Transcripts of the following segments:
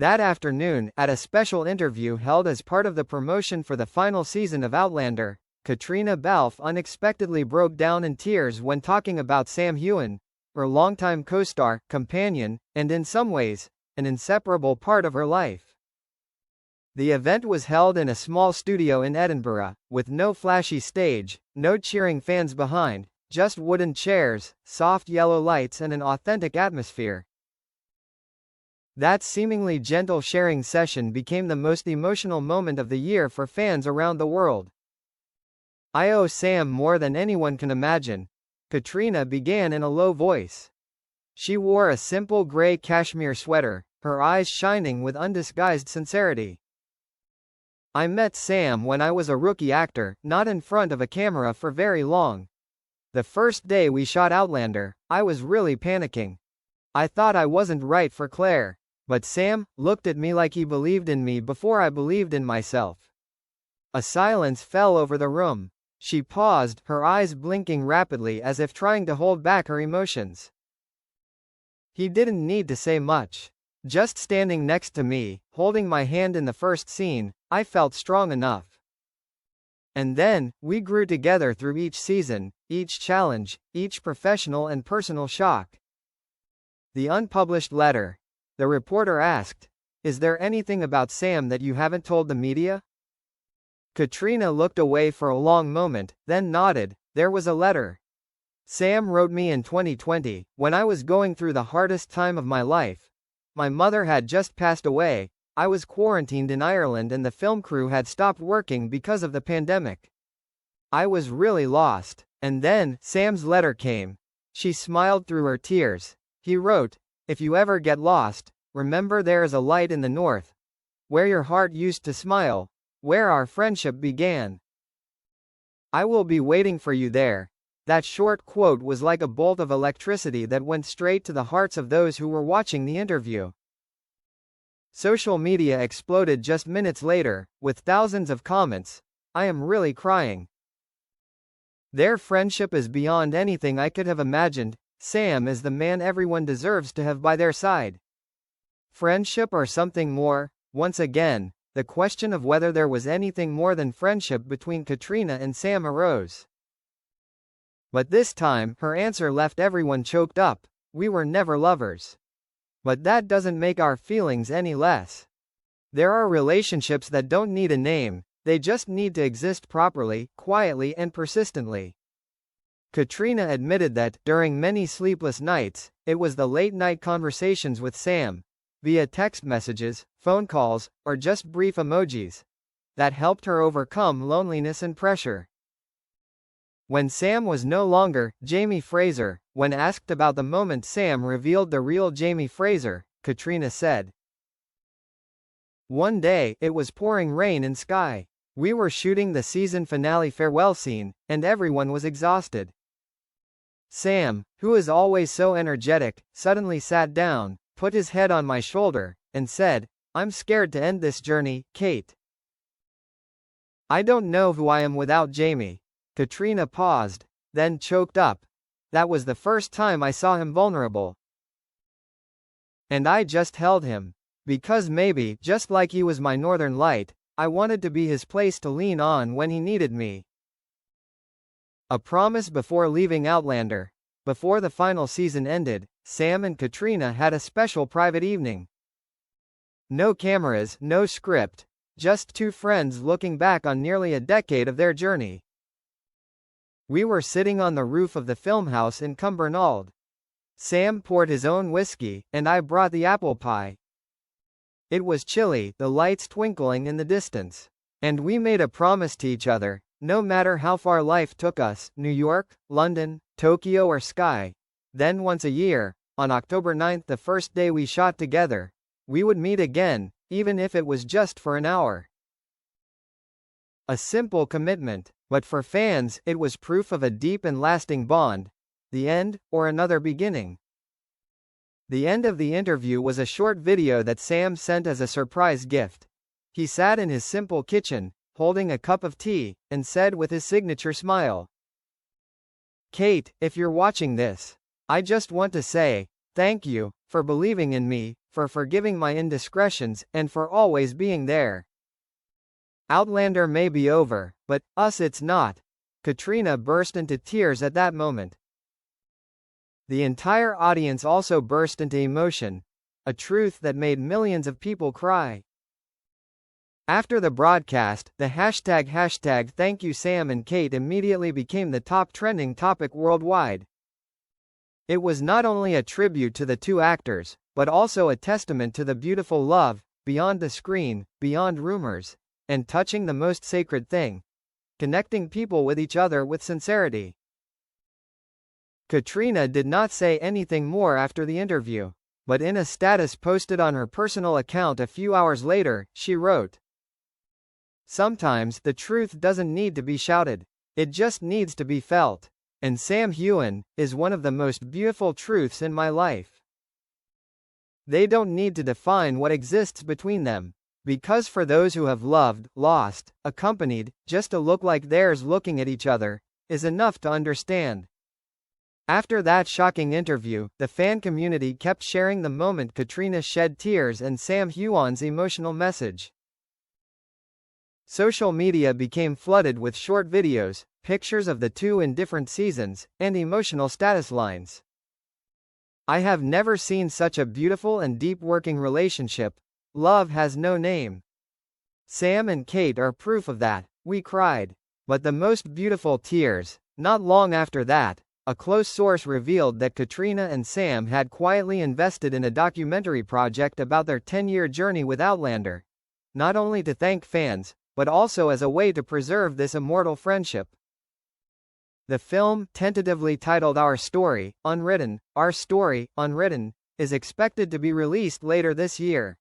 That afternoon, at a special interview held as part of the promotion for the final season of Outlander, Caitriona Balfe unexpectedly broke down in tears when talking about Sam Heughan, her longtime co-star, companion, and in some ways, an inseparable part of her life. The event was held in a small studio in Edinburgh, with no flashy stage, no cheering fans behind, just wooden chairs, soft yellow lights and an authentic atmosphere. That seemingly gentle sharing session became the most emotional moment of the year for fans around the world. "I owe Sam more than anyone can imagine," Caitriona began in a low voice. She wore a simple gray cashmere sweater, her eyes shining with undisguised sincerity. "I met Sam when I was a rookie actor, not in front of a camera for very long. The first day we shot Outlander, I was really panicking. I thought I wasn't right for Claire. But Sam looked at me like he believed in me before I believed in myself." A silence fell over the room. She paused, her eyes blinking rapidly as if trying to hold back her emotions. "He didn't need to say much. Just standing next to me, holding my hand in the first scene, I felt strong enough. And then, we grew together through each season, each challenge, each professional and personal shock." The unpublished letter. The reporter asked, "Is there anything about Sam that you haven't told the media?" Caitriona looked away for a long moment, then nodded. "There was a letter Sam wrote me in 2020, when I was going through the hardest time of my life. My mother had just passed away, I was quarantined in Ireland and the film crew had stopped working because of the pandemic. I was really lost. And then, Sam's letter came." She smiled through her tears. "He wrote, 'If you ever get lost, remember there is a light in the north. Where your heart used to smile. Where our friendship began. I will be waiting for you there.'" That short quote was like a bolt of electricity that went straight to the hearts of those who were watching the interview. Social media exploded just minutes later, with thousands of comments. "I am really crying. Their friendship is beyond anything I could have imagined. Sam is the man everyone deserves to have by their side. Friendship or something more?" Once again, the question of whether there was anything more than friendship between Caitriona and Sam arose. But this time, her answer left everyone choked up. "We were never lovers. But that doesn't make our feelings any less. There are relationships that don't need a name, they just need to exist properly, quietly and persistently." Caitriona admitted that, during many sleepless nights, it was the late-night conversations with Sam, via text messages, phone calls, or just brief emojis, that helped her overcome loneliness and pressure. When Sam was no longer Jamie Fraser, when asked about the moment Sam revealed the real Jamie Fraser, Caitriona said, "One day, it was pouring rain in Skye. We were shooting the season finale farewell scene, and everyone was exhausted. Sam, who is always so energetic, suddenly sat down, put his head on my shoulder, and said, 'I'm scared to end this journey, Kate. I don't know who I am without Jamie.'" Caitriona paused, then choked up. "That was the first time I saw him vulnerable. And I just held him. Because maybe, just like he was my northern light, I wanted to be his place to lean on when he needed me." A promise before leaving Outlander. Before the final season ended, Sam and Caitriona had a special private evening. No cameras, no script. Just two friends looking back on nearly a decade of their journey. "We were sitting on the roof of the film house in Cumbernauld. Sam poured his own whiskey, and I brought the apple pie. It was chilly, the lights twinkling in the distance. And we made a promise to each other, no matter how far life took us, New York, London, Tokyo or Skye. Then once a year, on October 9th, the first day we shot together, we would meet again, even if it was just for an hour." A simple commitment, but for fans, it was proof of a deep and lasting bond. The end, or another beginning? The end of the interview was a short video that Sam sent as a surprise gift. He sat in his simple kitchen, holding a cup of tea, and said with his signature smile, "Kate, if you're watching this, I just want to say, thank you, for believing in me, for forgiving my indiscretions, and for always being there. Outlander may be over, but us it's not. Caitriona burst into tears at that moment. The entire audience also burst into emotion, a truth that made millions of people cry. After the broadcast, the hashtag Thank You Sam and Kate immediately became the top trending topic worldwide. It was not only a tribute to the two actors, but also a testament to the beautiful love, beyond the screen, beyond rumors, and touching the most sacred thing: connecting people with each other with sincerity. Caitriona did not say anything more after the interview, but in a status posted on her personal account a few hours later, she wrote, "Sometimes the truth doesn't need to be shouted. It just needs to be felt. And Sam Heughan is one of the most beautiful truths in my life. They don't need to define what exists between them. Because for those who have loved, lost, accompanied, just a look like theirs looking at each other is enough to understand." After that shocking interview, the fan community kept sharing the moment Caitriona shed tears and Sam Heughan's emotional message. Social media became flooded with short videos, pictures of the two in different seasons, and emotional status lines. "I have never seen such a beautiful and deep working relationship. Love has no name. Sam and Kate are proof of that. We cried. But the most beautiful tears." Not long after that, a close source revealed that Caitriona and Sam had quietly invested in a documentary project about their 10-year journey with Outlander. Not only to thank fans, but also as a way to preserve this immortal friendship. The film, tentatively titled Our Story, Unwritten, is expected to be released later this year.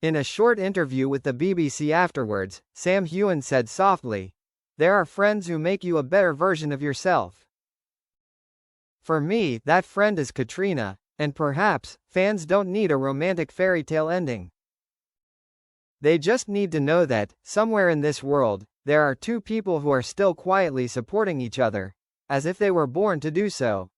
In a short interview with the BBC afterwards, Sam Heughan said softly, "There are friends who make you a better version of yourself. For me, that friend is Caitriona, and perhaps, fans don't need a romantic fairy tale ending. They just need to know that, somewhere in this world, there are two people who are still quietly supporting each other, as if they were born to do so."